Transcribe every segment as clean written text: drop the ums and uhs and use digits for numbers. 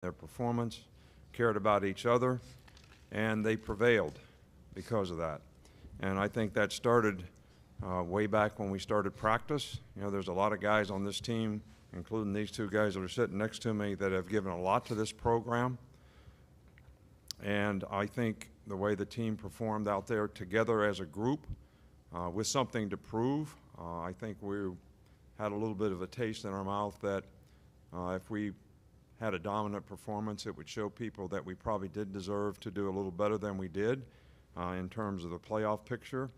their performance, cared about each other, and they prevailed because of that. And I think that started way back when we started practice. You know, there's a lot of guys on this team, including these two guys that are sitting next to me, that have given a lot to this program. And I think the way the team performed out there together as a group with something to prove, I think we had a little bit of a taste in our mouth that if we had a dominant performance, it would show people that we probably did deserve to do a little better than we did in terms of the playoff picture.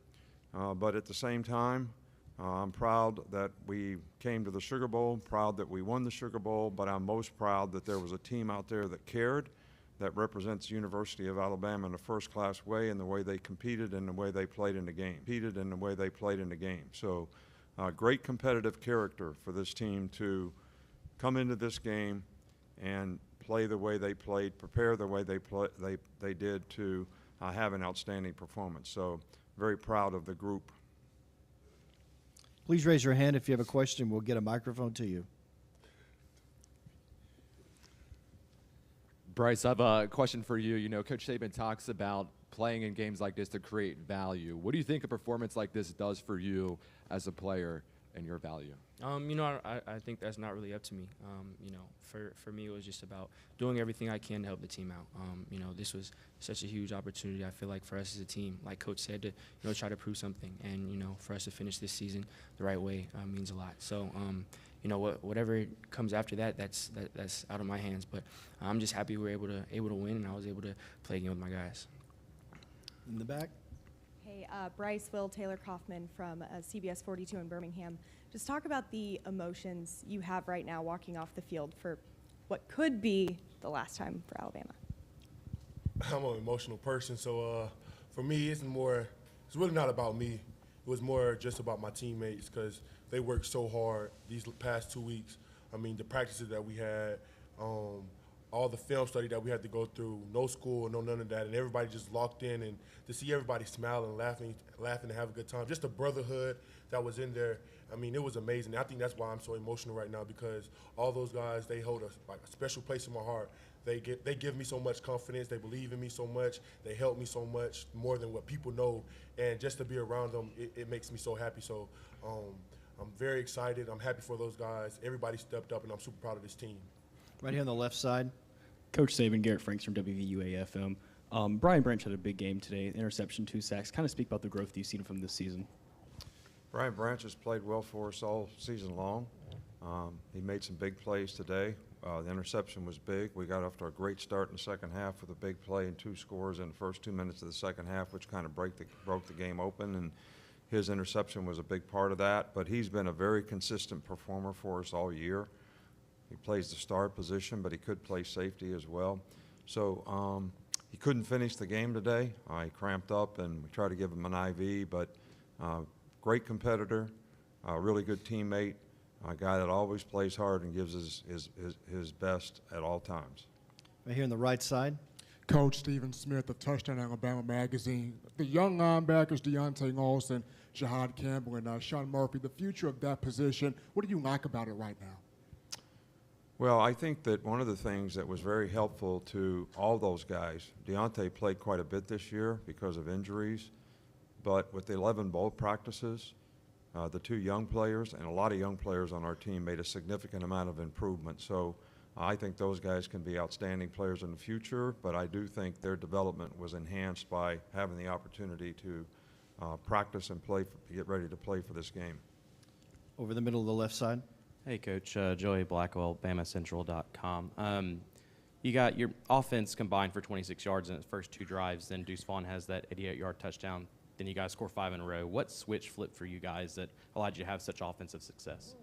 But at the same time, I'm proud that we came to the Sugar Bowl, proud that we won the Sugar Bowl, but I'm most proud that there was a team out there that cared, that represents the University of Alabama in a first-class way in the way they competed and the way they played in the game. So great competitive character for this team to come into this game and play the way they played, prepare the way they did to have an outstanding performance. So very proud of the group. Please raise your hand if you have a question. We'll get a microphone to you. Bryce, I have a question for you. You know, Coach Saban talks about playing in games like this to create value. What do you think a performance like this does for you as a player and your value? You know, I think that's not really up to me. You know, for me, it was just about doing everything I can to help the team out. You know, this was such a huge opportunity, I feel like, for us as a team, like Coach said, to, you know, try to prove something. And, you know, for us to finish this season the right way means a lot. So, you know, whatever comes after that, that's out of my hands. But I'm just happy we were able to win, and I was able to play again with my guys. In the back. Hey, Bryce, Will, Taylor Kaufman from CBS 42 in Birmingham. Just talk about the emotions you have right now walking off the field for what could be the last time for Alabama. I'm an emotional person, so for me, it's really not about me. It was more just about my teammates because they worked so hard these past 2 weeks. I mean, the practices that we had, all the film study that we had to go through, no school, no none of that, and everybody just locked in, and to see everybody smile and laughing and have a good time, just the brotherhood that was in there. I mean, it was amazing. I think that's why I'm so emotional right now, because all those guys, they hold a special place in my heart. They give me so much confidence. They believe in me so much. They help me so much, more than what people know. And just to be around them, it makes me so happy. So I'm very excited. I'm happy for those guys. Everybody stepped up, and I'm super proud of this team. Right here on the left side. Coach Saban, Garrett Franks from WVUA-FM. Brian Branch had a big game today, interception, 2 sacks. Kind of speak about the growth you've seen from this season. Brian Branch has played well for us all season long. He made some big plays today. The interception was big. We got off to a great start in the second half with a big play and 2 scores in the first 2 minutes of the second half, which kind of broke the game open, and his interception was a big part of that. But he's been a very consistent performer for us all year. He plays the star position, but he could play safety as well. So he couldn't finish the game today. He cramped up, and we tried to give him an IV, but great competitor, really good teammate, a guy that always plays hard and gives his best at all times. Right here on the right side. Coach Stephen Smith of Touchdown Alabama Magazine. The young linebackers, Deontay Alston, Jahad Campbell, and Sean Murphy, the future of that position, what do you like about it right now? Well, I think that one of the things that was very helpful to all those guys, Deontay played quite a bit this year because of injuries, but with the 11 bowl practices, the 2 young players and a lot of young players on our team made a significant amount of improvement. So I think those guys can be outstanding players in the future, but I do think their development was enhanced by having the opportunity to practice and get ready to play for this game. Over the middle of the left side. Hey, Coach. Joey Blackwell, BamaCentral.com. You got your offense combined for 26 yards in its first 2 drives. Then Deuce Vaughn has that 88-yard touchdown. Then you guys score 5 in a row. What switch flipped for you guys that allowed you to have such offensive success?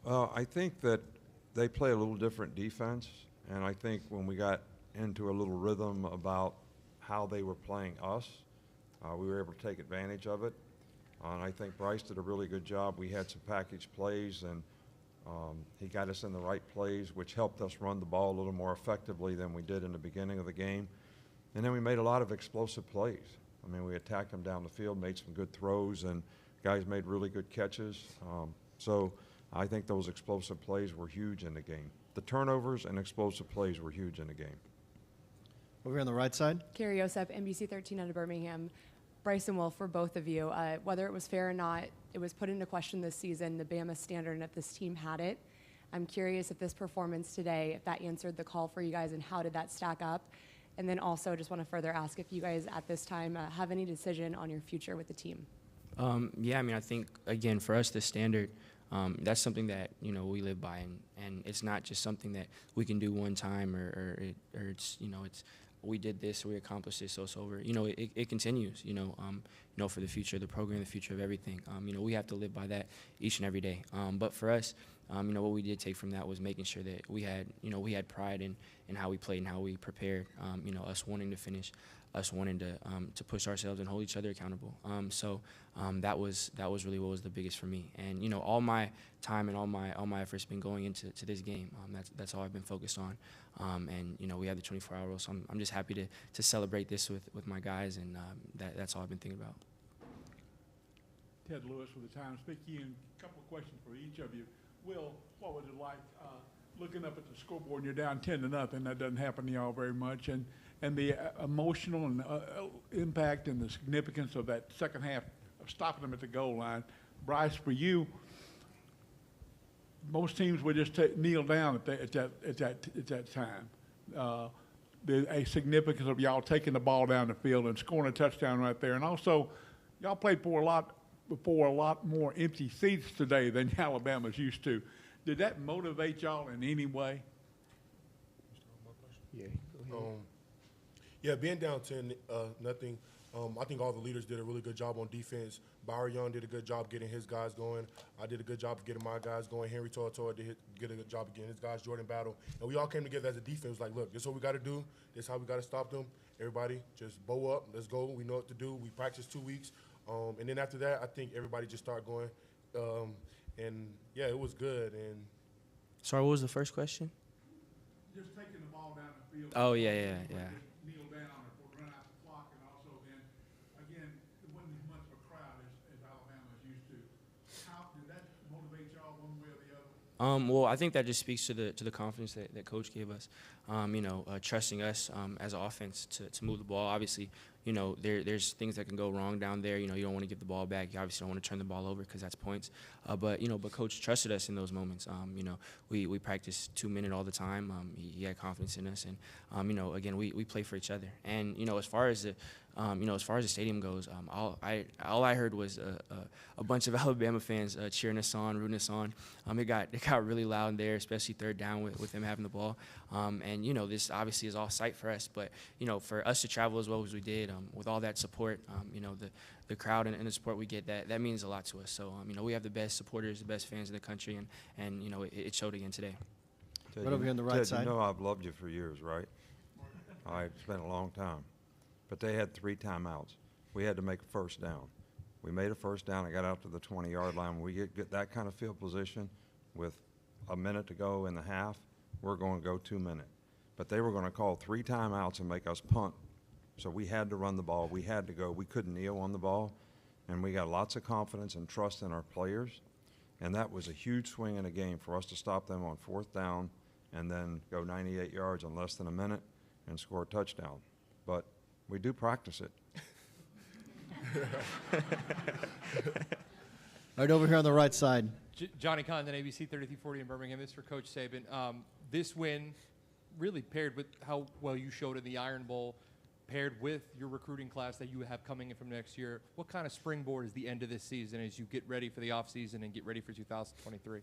I think that they play a little different defense, and I think when we got into a little rhythm about how they were playing us, we were able to take advantage of it. And I think Bryce did a really good job. We had some package plays, and he got us in the right plays, which helped us run the ball a little more effectively than we did in the beginning of the game. And then we made a lot of explosive plays. I mean, we attacked them down the field, made some good throws, and guys made really good catches. So I think those explosive plays were huge in the game. the turnovers and explosive plays were huge in the game. Over here on the right side. Carrie Osep, NBC 13 out of Birmingham. Bryce and Will, for both of you, whether it was fair or not, it was put into question this season, the Bama standard, and if this team had it. I'm curious if this performance today, if that answered the call for you guys, and how did that stack up? And then also just want to further ask if you guys at this time have any decision on your future with the team. Yeah, I mean, I think, again, for us, the standard, that's something that, you know, we live by, and it's not just something that we can do one time or it's, you know, it's, we did this, we accomplished this, so it's over. You know, it continues, you know, for the future of the program, the future of everything. You know, we have to live by that each and every day. But for us, you know, what we did take from that was making sure that we had pride in how we played and how we prepared, you know, us wanting to finish, us wanting to push ourselves and hold each other accountable. So that was really what was the biggest for me. And, you know, all my time and all my efforts been going into this game. That's all I've been focused on. And, you know, we have the 24-hour rule, so I'm just happy to celebrate this with my guys, and that's all I've been thinking about. Ted Lewis with the Times-Picayune. A couple of questions for each of you. Will, what was it like looking up at the scoreboard and you're down 10-0? That doesn't happen to y'all very much. And the emotional and impact and the significance of that second half of stopping them at the goal line. Bryce, for you, most teams would just kneel down at that time. The significance of y'all taking the ball down the field and scoring a touchdown right there. And also, y'all played before a lot more empty seats today than Alabama's used to. Did that motivate y'all in any way? Yeah. Yeah, being down 10-0, I think all the leaders did a really good job on defense. Bryce Young did a good job getting his guys going. I did a good job of getting my guys going. Henry Tortora did a good job of getting his guys. Jordan Battle. And we all came together as a defense. Like, look, this is what we got to do. This is how we got to stop them. Everybody just bow up. Let's go. We know what to do. We practiced 2 weeks. And then after that, I think everybody just started going. And, yeah, it was good. And Sorry, what was the first question? Just taking the ball down the field. Oh, yeah. Kneel down or run out the clock, and also then, again, it wasn't as much of a crowd as Alabama's used to. How did that motivate y'all one way or the other? Well, I think that just speaks to the confidence that Coach gave us. You know, trusting us as an offense to move the ball. Obviously, you know, there's things that can go wrong down there. You know, you don't want to give the ball back. You obviously don't want to turn the ball over because that's points. But Coach trusted us in those moments. You know, we practice 2-minute all the time. He had confidence in us, and you know, again, we play for each other. And you know, as far as the stadium goes, all I heard was a bunch of Alabama fans cheering us on, rooting us on. It got really loud in there, especially third down with them having the ball. And you know, this obviously is all sight for us, but you know, for us to travel as well as we did, with all that support, you know, the crowd and the support we get, that means a lot to us. So you know, we have the best supporters, the best fans in the country, and you know, it showed again today. Right over here on the right Ted, side. you know I've loved you for years, right? It's been a long time. But they had 3 timeouts. We had to make a first down. We made a first down and got out to the 20-yard line. When we get that kind of field position with a minute to go in the half, we're going to go 2 minutes. But they were going to call 3 timeouts and make us punt. So we had to run the ball. We had to go. We couldn't kneel on the ball. And we got lots of confidence and trust in our players. And that was a huge swing in the game for us to stop them on 4th down and then go 98 yards in less than a minute and score a touchdown. But we do practice it. Right over here on the right side. Johnny Condon, ABC 3340 in Birmingham. This is for Coach Saban. This win really paired with how well you showed in the Iron Bowl, paired with your recruiting class that you have coming in from next year. What kind of springboard is the end of this season as you get ready for the offseason and get ready for 2023?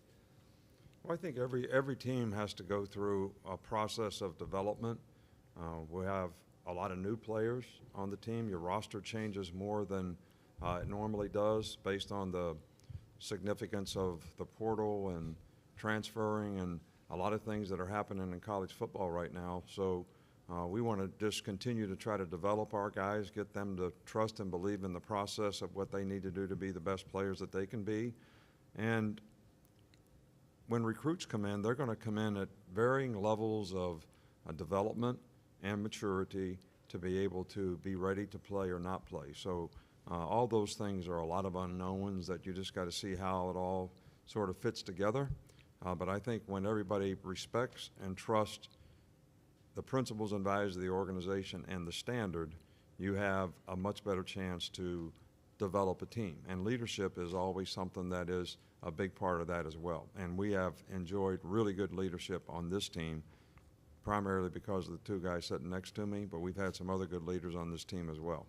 Well, I think every team has to go through a process of development. We have a lot of new players on the team. Your roster changes more than it normally does based on the significance of the portal and transferring and a lot of things that are happening in college football right now. So we want to just continue to try to develop our guys, get them to trust and believe in the process of what they need to do to be the best players that they can be. And when recruits come in, they're going to come in at varying levels of development and maturity to be able to be ready to play or not play. So all those things are a lot of unknowns that you just got to see how it all sort of fits together. But I think when everybody respects and trusts the principles and values of the organization and the standard, you have a much better chance to develop a team. And leadership is always something that is a big part of that as well. And we have enjoyed really good leadership on this team, primarily because of the two guys sitting next to me, but we've had some other good leaders on this team as well.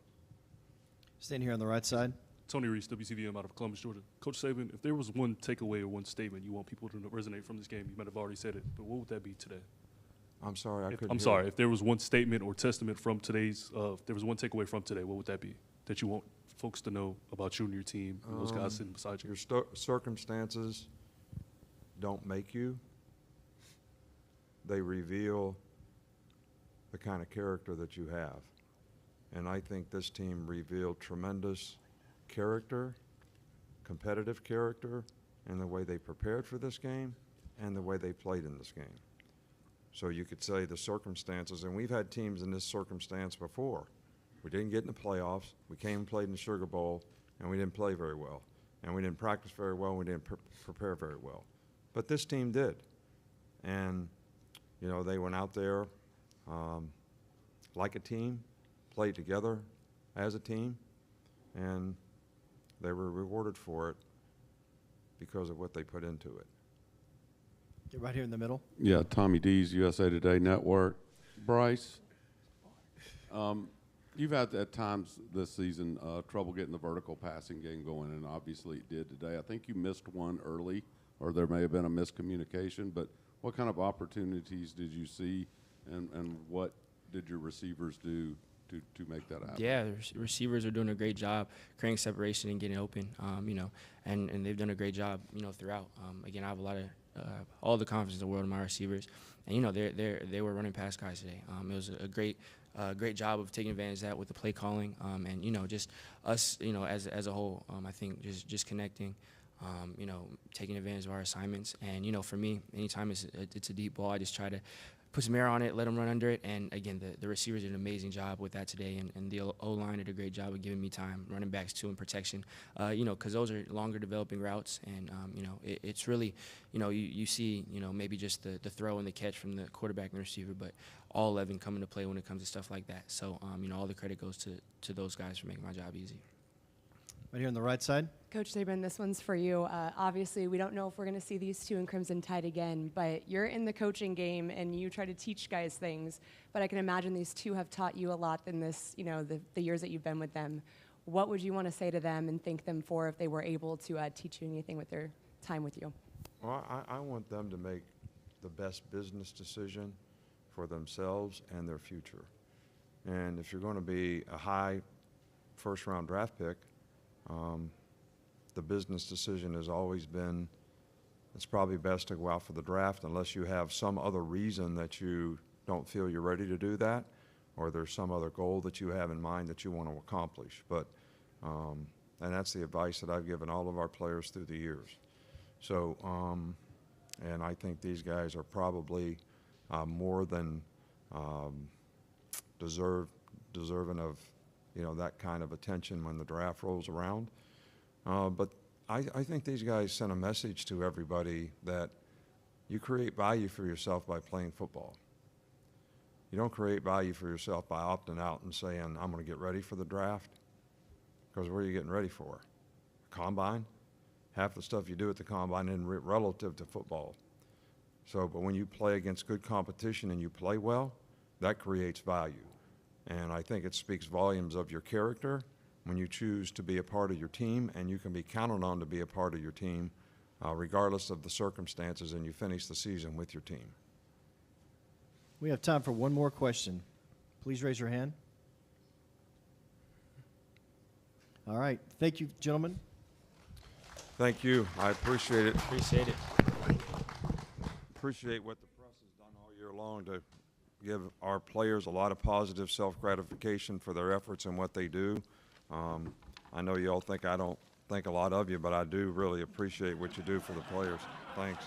Staying here on the right side. Tony Reese, WCVM out of Columbus, Georgia. Coach Saban, if there was one takeaway or one statement you want people to resonate from this game, you might have already said it, but what would that be today? I'm sorry, I couldn't I'm hear sorry. you. If there was one statement or testament from today's, if there was one takeaway from today, what would that be that you want folks to know about you and your team and those guys sitting beside you? Your circumstances don't make you. They reveal the kind of character that you have. And I think this team revealed tremendous character, competitive character, in the way they prepared for this game and the way they played in this game. So you could say the circumstances, and we've had teams in this circumstance before. We didn't get in the playoffs. We came and played in the Sugar Bowl, and we didn't play very well. And we didn't practice very well, and we didn't prepare very well. But this team did. And, you know, they went out there like a team, played together as a team, and they were rewarded for it because of what they put into it. Get right here in the middle. Yeah, Tommy D's USA Today Network. Bryce, you've had at times this season trouble getting the vertical passing game going, and obviously it did today. I think you missed one early, or there may have been a miscommunication, but what kind of opportunities did you see, and what did your receivers do to make that happen? Yeah, the receivers are doing a great job creating separation and getting open, you know, and they've done a great job, you know, throughout. Again, I have a lot of all the confidence in the world in my receivers, and you know they were running past guys today. It was a great job of taking advantage of that with the play calling, and you know just us, you know, as a whole. I think just connecting, you know, taking advantage of our assignments, and you know for me, anytime it's a deep ball, I just try to put some air on it, let them run under it, and again, the receivers did an amazing job with that today, and the O-line did a great job of giving me time, running backs too, in protection, you know, because those are longer developing routes, and you know, it's really, you know, you see, you know, maybe just the throw and the catch from the quarterback and the receiver, but all 11 come into play when it comes to stuff like that. So, you know, all the credit goes to those guys for making my job easy. Right here on the right side. Coach Saban, this one's for you. Obviously, we don't know if we're going to see these two in Crimson Tide again, but you're in the coaching game and you try to teach guys things. But I can imagine these two have taught you a lot in this, you know, the years that you've been with them. What would you want to say to them and thank them for if they were able to teach you anything with their time with you? Well, I want them to make the best business decision for themselves and their future. And if you're going to be a high first-round draft pick, the business decision has always been it's probably best to go out for the draft unless you have some other reason that you don't feel you're ready to do that, or there's some other goal that you have in mind that you want to accomplish. But and that's the advice that I've given all of our players through the years. So and I think these guys are probably more than deserving of, you know, that kind of attention when the draft rolls around. But I think these guys send a message to everybody that you create value for yourself by playing football. You don't create value for yourself by opting out and saying, I'm going to get ready for the draft. Because what are you getting ready for? Combine? Half the stuff you do at the combine isn't relative to football. So, but when you play against good competition and you play well, that creates value. And I think it speaks volumes of your character when you choose to be a part of your team, and you can be counted on to be a part of your team regardless of the circumstances, and you finish the season with your team. We have time for one more question. Please raise your hand. All right. Thank you, gentlemen. Thank you. I appreciate it. Appreciate it. Appreciate what the press has done all year long to give our players a lot of positive self-gratification for their efforts and what they do. I know you all think I don't think a lot of you, but I do really appreciate what you do for the players. Thanks.